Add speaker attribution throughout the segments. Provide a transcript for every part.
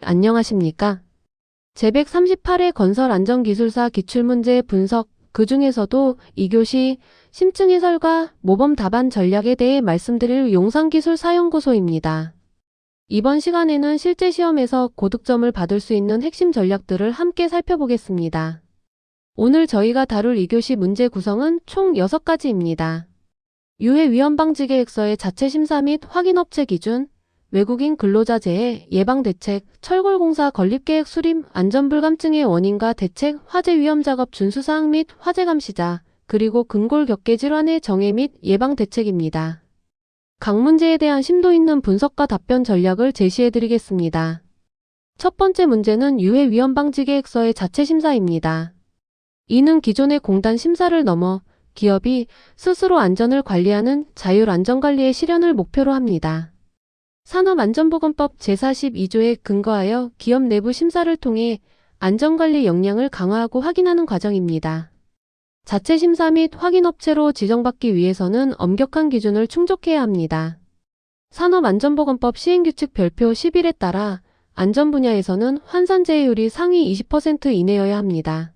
Speaker 1: 안녕하십니까? 제138회 건설안전기술사 기출문제 분석, 그 중에서도 2교시 심층 해설과 모범 답안 전략에 대해 말씀드릴 용산기술사연구소입니다. 이번 시간에는 실제 시험에서 고득점을 받을 수 있는 핵심 전략들을 함께 살펴보겠습니다. 오늘 저희가 다룰 2교시 문제 구성은 총 6가지입니다. 유해 위험 방지 계획서의 자체 심사 및 확인 업체 기준, 외국인 근로자 재해 예방 대책, 철골공사 건립계획 수립, 안전불감증의 원인과 대책, 화재 위험 작업 준수사항 및 화재 감시자, 그리고 근골격계 질환의 정해 및 예방 대책입니다. 각 문제에 대한 심도 있는 분석과 답변 전략을 제시해드리겠습니다. 첫 번째 문제는 유해 위험 방지 계획서의 자체 심사입니다. 이는 기존의 공단 심사를 넘어 기업이 스스로 안전을 관리하는 자율 안전관리의 실현을 목표로 합니다. 산업안전보건법 제42조에 근거하여 기업 내부 심사를 통해 안전관리 역량을 강화하고 확인하는 과정입니다. 자체 심사 및 확인 업체로 지정받기 위해서는 엄격한 기준을 충족해야 합니다. 산업안전보건법 시행규칙 별표 11에 따라 안전 분야에서는 환산재해율이 상위 20% 이내여야 합니다.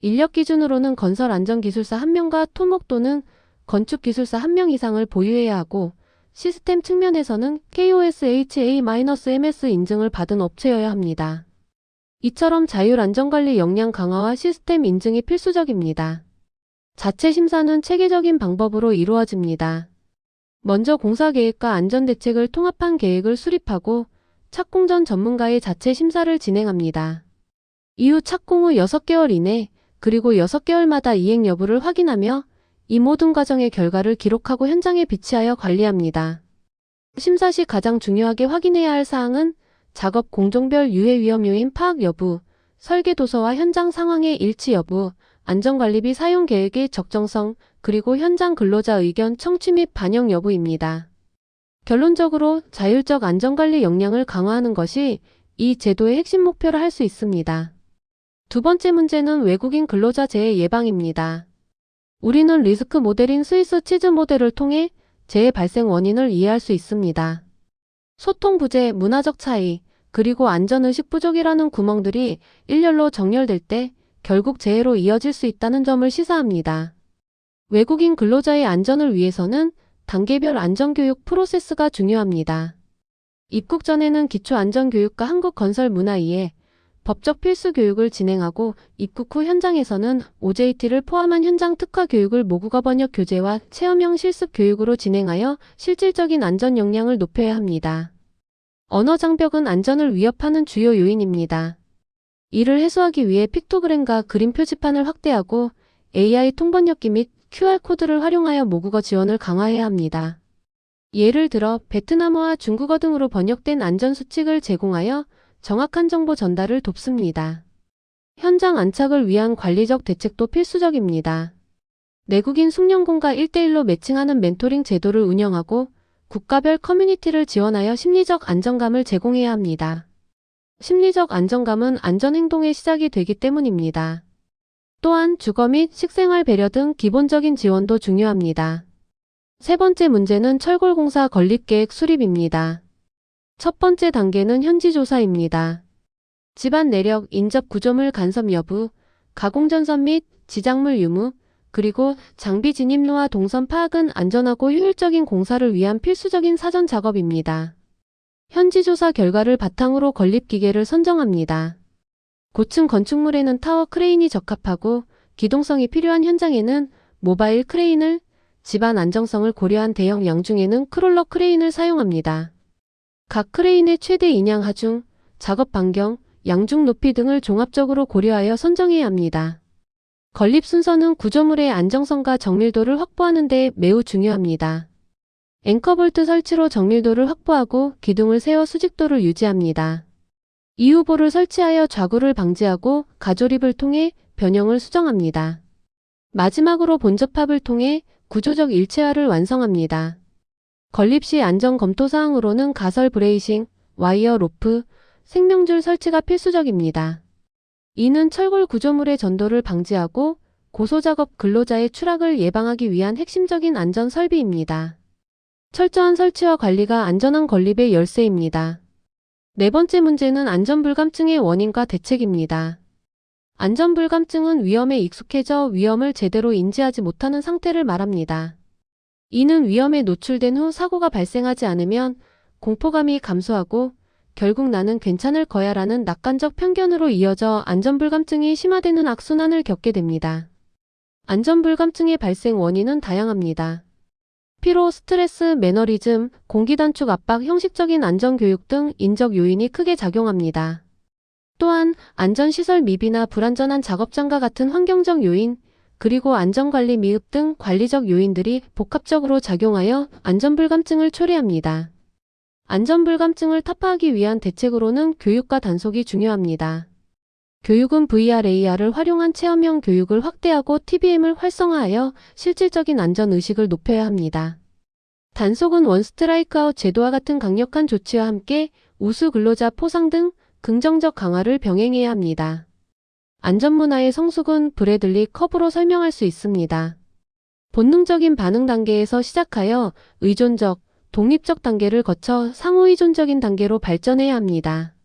Speaker 1: 인력 기준으로는 건설안전기술사 1명과 토목 또는 건축기술사 1명 이상을 보유해야 하고, 시스템 측면에서는 KOSHA-MS 인증을 받은 업체여야 합니다. 이처럼 자율 안전관리 역량 강화와 시스템 인증이 필수적입니다. 자체 심사는 체계적인 방법으로 이루어집니다. 먼저 공사계획과 안전대책을 통합한 계획을 수립하고 착공 전 전문가의 자체 심사를 진행합니다. 이후 착공 후 6개월 이내 그리고 6개월마다 이행 여부를 확인하며 이 모든 과정의 결과를 기록하고 현장에 비치하여 관리합니다. 심사 시 가장 중요하게 확인해야 할 사항은 작업 공종별 유해 위험 요인 파악 여부, 설계 도서와 현장 상황의 일치 여부, 안전관리비 사용 계획의 적정성, 그리고 현장 근로자 의견 청취 및 반영 여부입니다. 결론적으로 자율적 안전관리 역량을 강화하는 것이 이 제도의 핵심 목표라 할 수 있습니다. 두 번째 문제는 외국인 근로자 재해 예방입니다. 우리는 리스크 모델인 스위스 치즈 모델을 통해 재해 발생 원인을 이해할 수 있습니다. 소통 부재, 문화적 차이, 그리고 안전의식 부족이라는 구멍들이 일렬로 정렬될 때 결국 재해로 이어질 수 있다는 점을 시사합니다. 외국인 근로자의 안전을 위해서는 단계별 안전교육 프로세스가 중요합니다. 입국 전에는 기초안전교육과 한국건설문화이해 법적 필수 교육을 진행하고, 입국 후 현장에서는 OJT를 포함한 현장 특화 교육을 모국어 번역 교재와 체험형 실습 교육으로 진행하여 실질적인 안전 역량을 높여야 합니다. 언어 장벽은 안전을 위협하는 주요 요인입니다. 이를 해소하기 위해 픽토그램과 그림 표지판을 확대하고 AI 통번역기 및 QR코드를 활용하여 모국어 지원을 강화해야 합니다. 예를 들어 베트남어와 중국어 등으로 번역된 안전수칙을 제공하여 정확한 정보 전달을 돕습니다. 현장 안착을 위한 관리적 대책도 필수적입니다. 내국인 숙련공과 1대1로 매칭하는 멘토링 제도를 운영하고 국가별 커뮤니티를 지원하여 심리적 안정감을 제공해야 합니다. 심리적 안정감은 안전행동의 시작이 되기 때문입니다. 또한 주거 및 식생활 배려 등 기본적인 지원도 중요합니다. 세 번째 문제는 철골공사 건립계획 수립입니다. 첫 번째 단계는 현지조사입니다. 집안 내력, 인접 구조물 간섭 여부, 가공전선 및 지작물 유무, 그리고 장비 진입로와 동선 파악은 안전하고 효율적인 공사를 위한 필수적인 사전 작업입니다. 현지조사 결과를 바탕으로 건립기계를 선정합니다. 고층 건축물에는 타워 크레인이 적합하고, 기동성이 필요한 현장에는 모바일 크레인을, 집안 안정성을 고려한 대형 양중에는 크롤러 크레인을 사용합니다. 각 크레인의 최대 인양 하중, 작업 반경, 양중 높이 등을 종합적으로 고려하여 선정해야 합니다. 건립 순서는 구조물의 안정성과 정밀도를 확보하는 데 매우 중요합니다. 앵커볼트 설치로 정밀도를 확보하고 기둥을 세워 수직도를 유지합니다. 이후 볼을 설치하여 좌구를 방지하고 가조립을 통해 변형을 수정합니다. 마지막으로 본접합을 통해 구조적 일체화를 완성합니다. 건립 시 안전 검토 사항으로는 가설 브레이싱, 와이어 로프, 생명줄 설치가 필수적입니다. 이는 철골 구조물의 전도를 방지하고 고소작업 근로자의 추락을 예방하기 위한 핵심적인 안전 설비입니다. 철저한 설치와 관리가 안전한 건립의 열쇠입니다. 네 번째 문제는 안전불감증의 원인과 대책입니다. 안전불감증은 위험에 익숙해져 위험을 제대로 인지하지 못하는 상태를 말합니다. 이는 위험에 노출된 후 사고가 발생하지 않으면 공포감이 감소하고 결국 나는 괜찮을 거야라는 낙관적 편견으로 이어져 안전불감증이 심화되는 악순환을 겪게 됩니다. 안전불감증의 발생 원인은 다양합니다. 피로, 스트레스, 매너리즘, 공기단축 압박, 형식적인 안전교육 등 인적 요인이 크게 작용합니다. 또한 안전시설 미비나 불안전한 작업장과 같은 환경적 요인, 그리고 안전관리 미흡 등 관리적 요인들이 복합적으로 작용하여 안전불감증을 초래합니다. 안전불감증을 타파하기 위한 대책으로는 교육과 단속이 중요합니다. 교육은 VR, AR을 활용한 체험형 교육을 확대하고 TBM을 활성화하여 실질적인 안전의식을 높여야 합니다. 단속은 원 스트라이크 아웃 제도와 같은 강력한 조치와 함께 우수 근로자 포상 등 긍정적 강화를 병행해야 합니다. 안전문화의 성숙은 브래들리 커브로 설명할 수 있습니다. 본능적인 반응 단계에서 시작하여 의존적, 독립적 단계를 거쳐 상호의존적인 단계로 발전해야 합니다.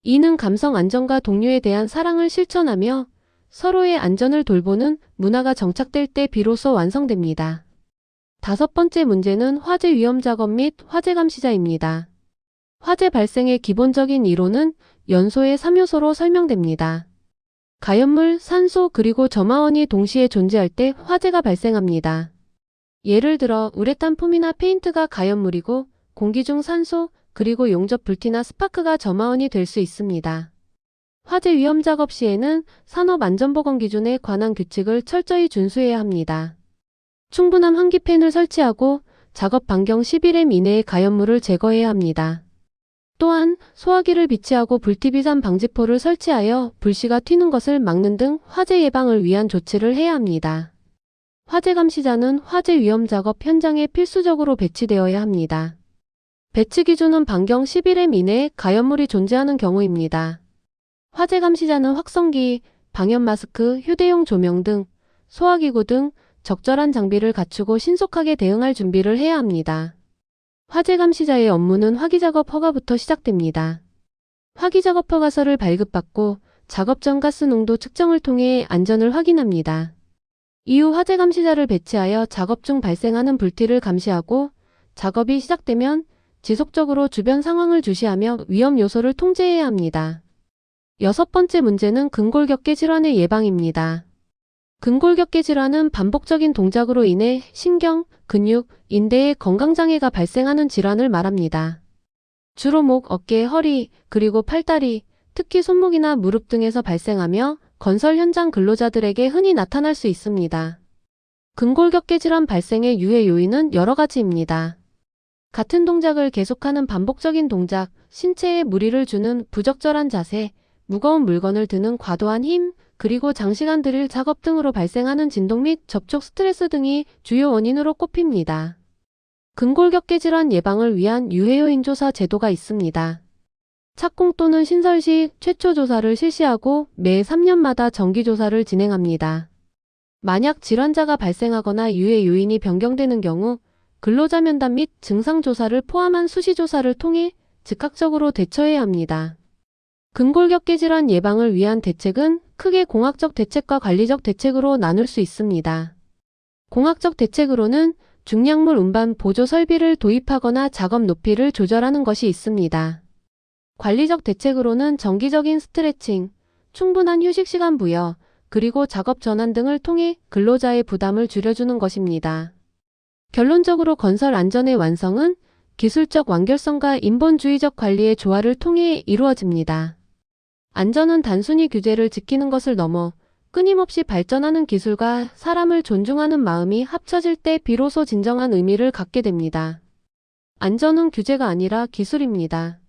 Speaker 1: 이는 감성 안전과 동료에 대한 사랑을 실천하며 서로의 안전을 돌보는 문화가 정착될 때 비로소 완성됩니다. 다섯 번째 문제는 화재 위험 작업 및 화재 감시자입니다. 화재 발생의 기본적인 이론은 연소의 3요소로 설명됩니다. 가연물, 산소, 그리고 점화원이 동시에 존재할 때 화재가 발생합니다. 예를 들어 우레탄 폼이나 페인트가 가연물이고 공기 중 산소, 그리고 용접 불티나 스파크가 점화원이 될 수 있습니다. 화재 위험 작업 시에는 산업안전보건 기준에 관한 규칙을 철저히 준수해야 합니다. 충분한 환기팬을 설치하고 작업 반경 11m 이내의 가연물을 제거해야 합니다. 또한 소화기를 비치하고 불티비산 방지포를 설치하여 불씨가 튀는 것을 막는 등 화재 예방을 위한 조치를 해야 합니다. 화재 감시자는 화재 위험 작업 현장에 필수적으로 배치되어야 합니다. 배치 기준은 반경 11m 이내에 가연물이 존재하는 경우입니다. 화재 감시자는 확성기, 방염 마스크, 휴대용 조명 등 소화기구 등 적절한 장비를 갖추고 신속하게 대응할 준비를 해야 합니다. 화재 감시자의 업무는 화기작업 허가부터 시작됩니다. 화기작업 허가서를 발급받고 작업 전 가스 농도 측정을 통해 안전을 확인합니다. 이후 화재 감시자를 배치하여 작업 중 발생하는 불티를 감시하고 작업이 시작되면 지속적으로 주변 상황을 주시하며 위험 요소를 통제해야 합니다. 여섯 번째 문제는 근골격계 질환의 예방입니다. 근골격계 질환은 반복적인 동작으로 인해 신경, 근육, 인대의 건강장애가 발생하는 질환을 말합니다. 주로 목, 어깨, 허리, 그리고 팔다리, 특히 손목이나 무릎 등에서 발생하며 건설 현장 근로자들에게 흔히 나타날 수 있습니다. 근골격계 질환 발생의 유해 요인은 여러 가지입니다. 같은 동작을 계속하는 반복적인 동작, 신체에 무리를 주는 부적절한 자세, 무거운 물건을 드는 과도한 힘, 그리고 장시간 드릴 작업 등으로 발생하는 진동 및 접촉 스트레스 등이 주요 원인으로 꼽힙니다. 근골격계 질환 예방을 위한 유해요인 조사 제도가 있습니다. 착공 또는 신설 시 최초 조사를 실시하고 매 3년마다 정기 조사를 진행합니다. 만약 질환자가 발생하거나 유해 요인이 변경되는 경우 근로자 면담 및 증상 조사를 포함한 수시 조사를 통해 즉각적으로 대처해야 합니다. 근골격계 질환 예방을 위한 대책은 크게 공학적 대책과 관리적 대책으로 나눌 수 있습니다. 공학적 대책으로는 중량물 운반 보조 설비를 도입하거나 작업 높이를 조절하는 것이 있습니다. 관리적 대책으로는 정기적인 스트레칭, 충분한 휴식 시간 부여, 그리고 작업 전환 등을 통해 근로자의 부담을 줄여주는 것입니다. 결론적으로 건설 안전의 완성은 기술적 완결성과 인본주의적 관리의 조화를 통해 이루어집니다. 안전은 단순히 규제를 지키는 것을 넘어 끊임없이 발전하는 기술과 사람을 존중하는 마음이 합쳐질 때 비로소 진정한 의미를 갖게 됩니다. 안전은 규제가 아니라 기술입니다.